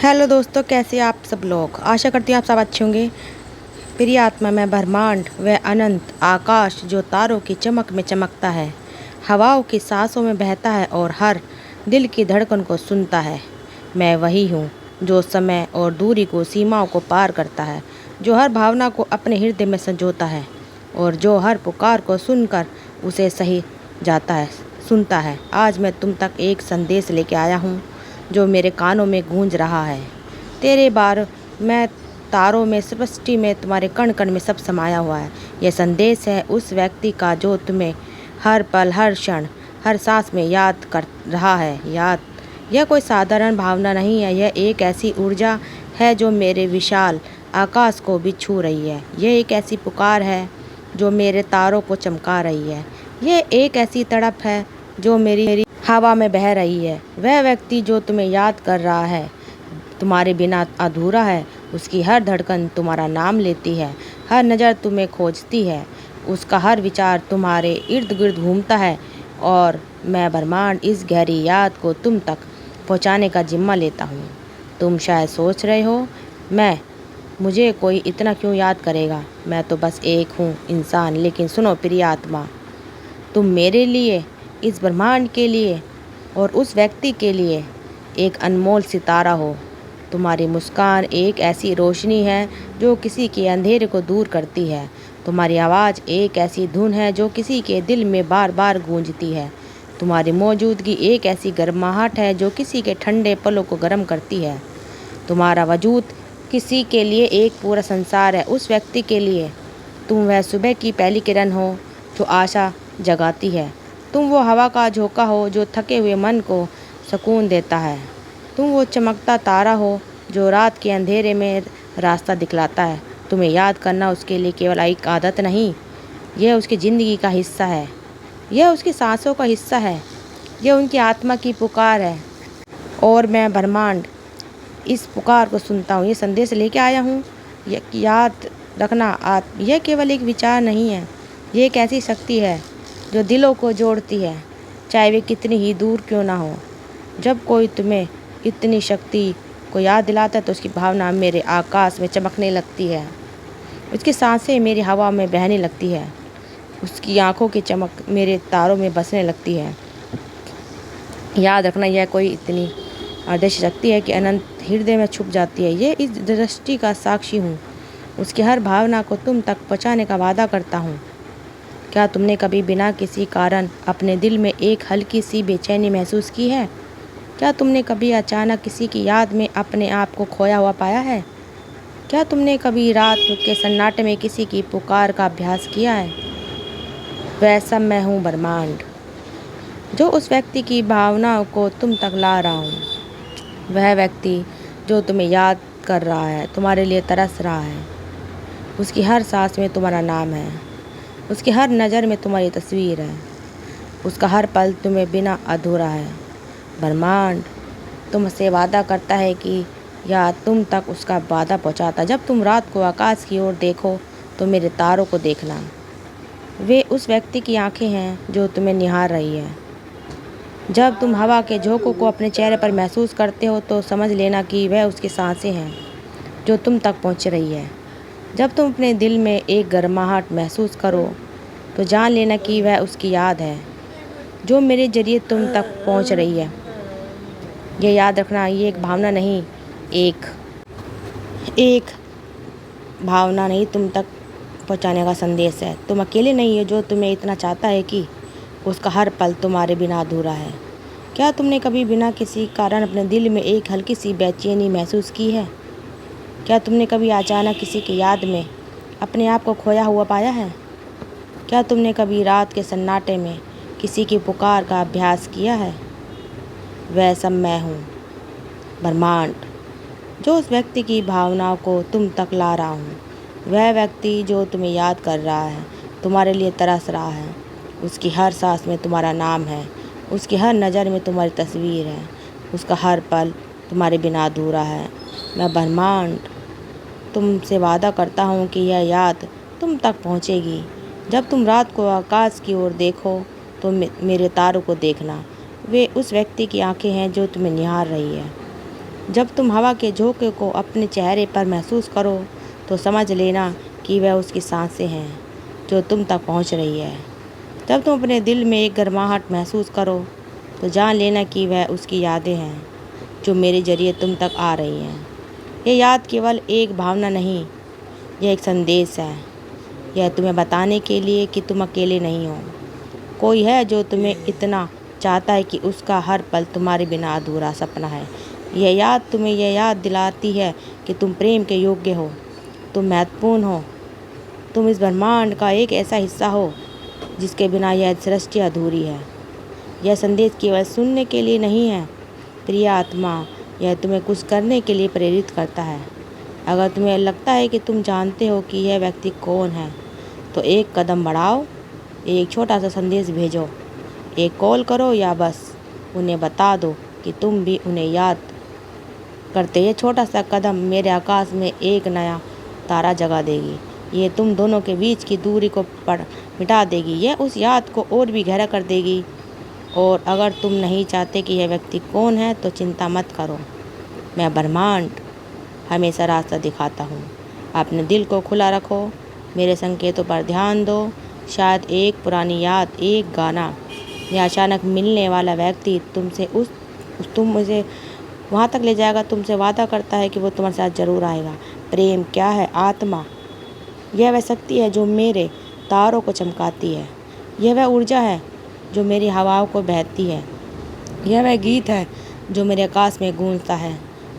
Hello दोस्तों, कैसे आप सब लोग। आशा करती हूँ आप सब अच्छे होंगे। प्रिय आत्मा, मैं ब्रह्मांड व अनंत आकाश जो तारों की चमक में चमकता है, हवाओं की सांसों में बहता है और हर दिल की धड़कन को सुनता है। मैं वही हूँ जो समय और दूरी को सीमाओं को पार करता है, जो हर भावना को अपने हृदय में संजोता है और जो हर पुकार को सुनकर उसे सही जाता है सुनता है। आज मैं तुम तक एक संदेश लेके आया हूँ जो मेरे कानों में गूंज रहा है। तेरे बार मैं तारों में, सृष्टि में, तुम्हारे कण कण में सब समाया हुआ है। यह संदेश है उस व्यक्ति का जो तुम्हें हर पल, हर क्षण, हर सांस में याद कर रहा है। यह कोई साधारण भावना नहीं है, यह एक ऐसी ऊर्जा है जो मेरे विशाल आकाश को भी छू रही है। यह एक ऐसी पुकार है जो मेरे तारों को चमका रही है। यह एक ऐसी तड़प है जो मेरी हवा में बह रही है। वह व्यक्ति जो तुम्हें याद कर रहा है, तुम्हारे बिना अधूरा है। उसकी हर धड़कन तुम्हारा नाम लेती है, हर नज़र तुम्हें खोजती है, उसका हर विचार तुम्हारे इर्द गिर्द घूमता है। और मैं ब्रह्मांड इस गहरी याद को तुम तक पहुंचाने का जिम्मा लेता हूँ। तुम शायद सोच रहे हो, मुझे कोई इतना क्यों याद करेगा, मैं तो बस एक हूँ इंसान। लेकिन सुनो प्रिय आत्मा, तुम मेरे लिए, इस ब्रह्मांड के लिए और उस व्यक्ति के लिए एक अनमोल सितारा हो। तुम्हारी मुस्कान एक ऐसी रोशनी है जो किसी के अंधेरे को दूर करती है। तुम्हारी आवाज़ एक ऐसी धुन है जो किसी के दिल में बार बार गूंजती है। तुम्हारी मौजूदगी एक ऐसी गर्माहट है जो किसी के ठंडे पलों को गर्म करती है। तुम्हारा वजूद किसी के लिए एक पूरा संसार है। उस व्यक्ति के लिए तुम वह सुबह की पहली किरण हो जो आशा जगाती है। तुम वो हवा का झोंका हो जो थके हुए मन को सुकून देता है। तुम वो चमकता तारा हो जो रात के अंधेरे में रास्ता दिखलाता है। तुम्हें याद करना उसके लिए केवल एक आदत नहीं, यह उसकी ज़िंदगी का हिस्सा है, यह उसकी सांसों का हिस्सा है, यह उनकी आत्मा की पुकार है। और मैं ब्रह्मांड इस पुकार को सुनता हूँ। ये संदेश लेके आया हूँ। याद रखना, यह केवल एक विचार नहीं है, ये एक ऐसी शक्ति है जो दिलों को जोड़ती है, चाहे वे कितनी ही दूर क्यों ना हो। जब कोई तुम्हें इतनी शक्ति को याद दिलाता है तो उसकी भावना मेरे आकाश में चमकने लगती है, उसकी सांसें मेरी हवा में बहने लगती है, उसकी आंखों की चमक मेरे तारों में बसने लगती है। याद रखना, यह कोई इतनी अदृश्य शक्ति है कि अनंत हृदय में छुप जाती है। ये इस दृष्टि का साक्षी हूँ, उसकी हर भावना को तुम तक पहुँचाने का वादा करता हूँ। क्या तुमने कभी बिना किसी कारण अपने दिल में एक हल्की सी बेचैनी महसूस की है? क्या तुमने कभी अचानक किसी की याद में अपने आप को खोया हुआ पाया है? क्या तुमने कभी रात के सन्नाटे में किसी की पुकार का अभ्यास किया है? वह सब मैं हूँ ब्रह्मांड, जो उस व्यक्ति की भावनाओं को तुम तक ला रहा हूँ। वह व्यक्ति जो तुम्हें याद कर रहा है, तुम्हारे लिए तरस रहा है। उसकी हर सांस में तुम्हारा नाम है, उसकी हर नज़र में तुम्हारी तस्वीर है, उसका हर पल तुम्हें बिना अधूरा है। ब्रह्मांड तुमसे वादा करता है कि या तुम तक उसका वादा पहुंचाता। जब तुम रात को आकाश की ओर देखो तो मेरे तारों को देखना, वे उस व्यक्ति की आंखें हैं जो तुम्हें निहार रही है। जब तुम हवा के झोंकों को अपने चेहरे पर महसूस करते हो तो समझ लेना कि वह उसकी सांसें हैं जो तुम तक पहुंच रही है। जब तुम अपने दिल में एक गर्माहट महसूस करो तो जान लेना कि वह उसकी याद है जो मेरे जरिए तुम तक पहुंच रही है। यह याद रखना, ये एक भावना नहीं, एक भावना नहीं, तुम तक पहुंचाने का संदेश है। तुम अकेले नहीं हो जो तुम्हें इतना चाहता है कि उसका हर पल तुम्हारे बिना अधूरा है। क्या तुमने कभी बिना किसी कारण अपने दिल में एक हल्की सी बेचैनी महसूस की है? क्या तुमने कभी अचानक किसी की याद में अपने आप को खोया हुआ पाया है? क्या तुमने कभी रात के सन्नाटे में किसी की पुकार का अभ्यास किया है? वह सब मैं हूँ ब्रह्मांड, जो उस व्यक्ति की भावनाओं को तुम तक ला रहा हूँ। वह व्यक्ति जो तुम्हें याद कर रहा है, तुम्हारे लिए तरस रहा है, उसकी हर सांस में तुम्हारा नाम है, उसकी हर नज़र में तुम्हारी तस्वीर है, उसका हर पल तुम्हारे बिना अधूरा है। मैं ब्रह्मांड तुमसे वादा करता हूँ कि यह याद तुम तक पहुँचेगी। जब तुम रात को आकाश की ओर देखो तो मेरे तारों को देखना, वे उस व्यक्ति की आंखें हैं जो तुम्हें निहार रही है। जब तुम हवा के झोंके को अपने चेहरे पर महसूस करो तो समझ लेना कि वह उसकी सांसें हैं जो तुम तक पहुंच रही है। जब तुम अपने दिल में एक गर्माहट महसूस करो तो जान लेना कि वह उसकी यादें हैं जो मेरे ज़रिए तुम तक आ रही हैं। यह याद केवल एक भावना नहीं, यह एक संदेश है। यह तुम्हें बताने के लिए कि तुम अकेले नहीं हो। कोई है जो तुम्हें इतना चाहता है कि उसका हर पल तुम्हारे बिना अधूरा सपना है। यह याद तुम्हें यह याद दिलाती है कि तुम प्रेम के योग्य हो, तुम महत्वपूर्ण हो, तुम इस ब्रह्मांड का एक ऐसा हिस्सा हो जिसके बिना यह सृष्टि अधूरी है। यह संदेश केवल सुनने के लिए नहीं है प्रिय आत्मा, यह तुम्हें कुछ करने के लिए प्रेरित करता है। अगर तुम्हें लगता है कि तुम जानते हो कि यह व्यक्ति कौन है, तो एक कदम बढ़ाओ, एक छोटा सा संदेश भेजो, एक कॉल करो या बस उन्हें बता दो कि तुम भी उन्हें याद करते। यह छोटा सा कदम मेरे आकाश में एक नया तारा जगा देगी। ये तुम दोनों के बीच की दूरी को मिटा देगी। यह उस याद को और भी गहरा कर देगी। और अगर तुम नहीं चाहते कि यह व्यक्ति कौन है तो चिंता मत करो, मैं ब्रह्मांड हमेशा रास्ता दिखाता हूँ। अपने दिल को खुला रखो, मेरे संकेतों पर ध्यान दो। शायद एक पुरानी याद, एक गाना या अचानक मिलने वाला व्यक्ति तुम उसे वहाँ तक ले जाएगा। तुमसे वादा करता है कि वो तुम्हारे साथ ज़रूर आएगा। प्रेम क्या है आत्मा? यह वह शक्ति है जो मेरे तारों को चमकाती है। यह वह ऊर्जा है जो मेरी हवाओं को बहती है। यह वह गीत है जो मेरे आकाश में गूंजता है।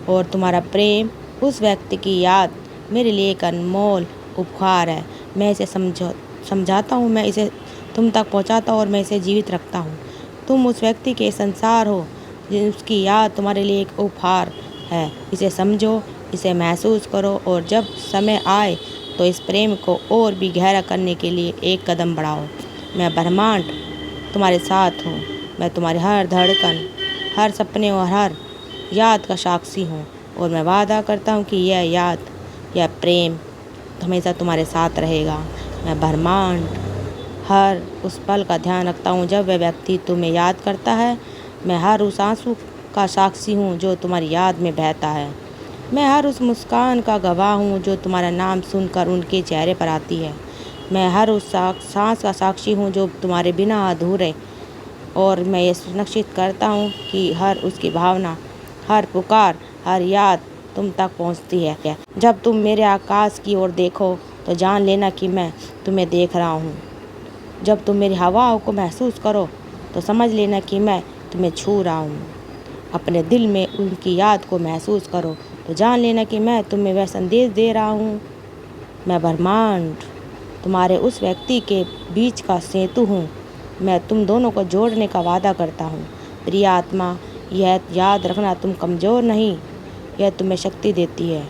और तुम्हारा प्रेम, उस व्यक्ति की याद मेरे लिए एक अनमोल उपहार है। मैं इसे समझाता हूँ, मैं इसे तुम तक पहुँचाता हूँ और मैं इसे जीवित रखता हूँ। तुम उस व्यक्ति के संसार हो जिसकी याद तुम्हारे लिए एक उपहार है। इसे समझो, इसे महसूस करो और जब समय आए तो इस प्रेम को और भी गहरा करने के लिए एक कदम बढ़ाओ। मैं ब्रह्मांड तुम्हारे साथ हूँ। मैं तुम्हारी हर धड़कन, हर सपने और हर याद का साक्षी हूँ। और मैं वादा करता हूँ कि यह याद, यह प्रेम हमेशा तुम्हारे साथ रहेगा। मैं ब्रह्मांड हर उस पल का ध्यान रखता हूँ जब वह व्यक्ति तुम्हें याद करता है। मैं हर उस आंसू का साक्षी हूँ जो तुम्हारी याद में बहता है। मैं हर उस मुस्कान का गवाह हूँ जो तुम्हारा नाम सुनकर उनके चेहरे पर आती है। मैं हर उस सांस का साक्षी हूँ जो तुम्हारे बिना अधूरे। और मैं ये सुनिश्चित करता हूँ कि हर उसकी भावना, हर पुकार, हर याद तुम तक पहुँचती है। जब तुम मेरे आकाश की ओर देखो तो जान लेना कि मैं तुम्हें देख रहा हूँ। जब तुम मेरी हवाओं को महसूस करो तो समझ लेना कि मैं तुम्हें छू रहा हूँ। अपने दिल में उनकी याद को महसूस करो तो जान लेना कि मैं तुम्हें वह संदेश दे रहा हूँ। मैं ब्रह्मांड तुम्हारे उस व्यक्ति के बीच का सेतु हूँ। मैं तुम दोनों को जोड़ने का वादा करता हूँ। प्रिय आत्मा, यह याद रखना, तुम कमज़ोर नहीं, यह तुम्हें शक्ति देती है।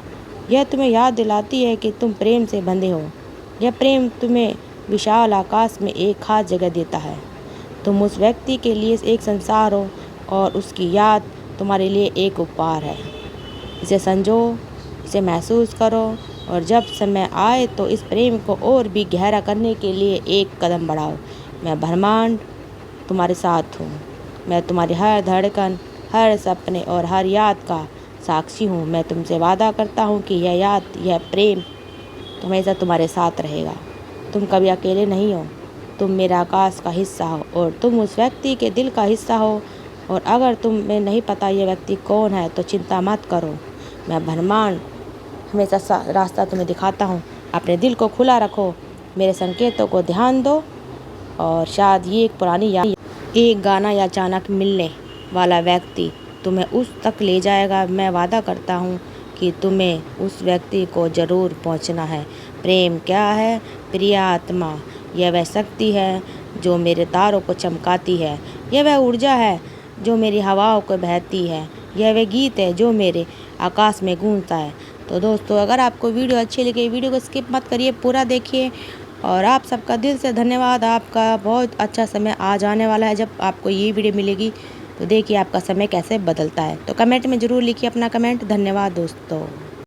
यह तुम्हें याद दिलाती है कि तुम प्रेम से बंधे हो। यह प्रेम तुम्हें विशाल आकाश में एक खास जगह देता है। तुम उस व्यक्ति के लिए एक संसार हो और उसकी याद तुम्हारे लिए एक उपहार है। इसे समझो, इसे महसूस करो और जब समय आए तो इस प्रेम को और भी गहरा करने के लिए एक कदम बढ़ाओ। मैं ब्रह्मांड तुम्हारे साथ हूँ। मैं तुम्हारी हर धड़कन, हर सपने और हर याद का साक्षी हूँ। मैं तुमसे वादा करता हूँ कि यह याद, यह प्रेम हमेशा तुम्हारे साथ रहेगा। तुम कभी अकेले नहीं हो, तुम मेरे आकाश का हिस्सा हो और तुम उस व्यक्ति के दिल का हिस्सा हो। और अगर तुम्हें नहीं पता ये व्यक्ति कौन है तो चिंता मत करो, मैं ब्रह्मांड हमेशा रास्ता तुम्हें दिखाता हूँ। अपने दिल को खुला रखो, मेरे संकेतों को ध्यान दो और शायद ये एक पुरानी याद, एक गाना या अचानक मिलने वाला व्यक्ति तुम्हें उस तक ले जाएगा। मैं वादा करता हूँ कि तुम्हें उस व्यक्ति को ज़रूर पहुँचना है। प्रेम क्या है प्रिय आत्मा? यह वह शक्ति है जो मेरे तारों को चमकाती है। यह वह ऊर्जा है जो मेरी हवाओं को बहती है। यह वह गीत है जो मेरे आकाश में गूंजता है। तो दोस्तों, अगर आपको वीडियो अच्छी लगे, वीडियो को स्किप मत करिए, पूरा देखिए। और आप सबका दिल से धन्यवाद। आपका बहुत अच्छा समय आ जाने वाला है जब आपको ये वीडियो मिलेगी। तो देखिए आपका समय कैसे बदलता है। तो कमेंट में ज़रूर लिखिए अपना कमेंट। धन्यवाद दोस्तों।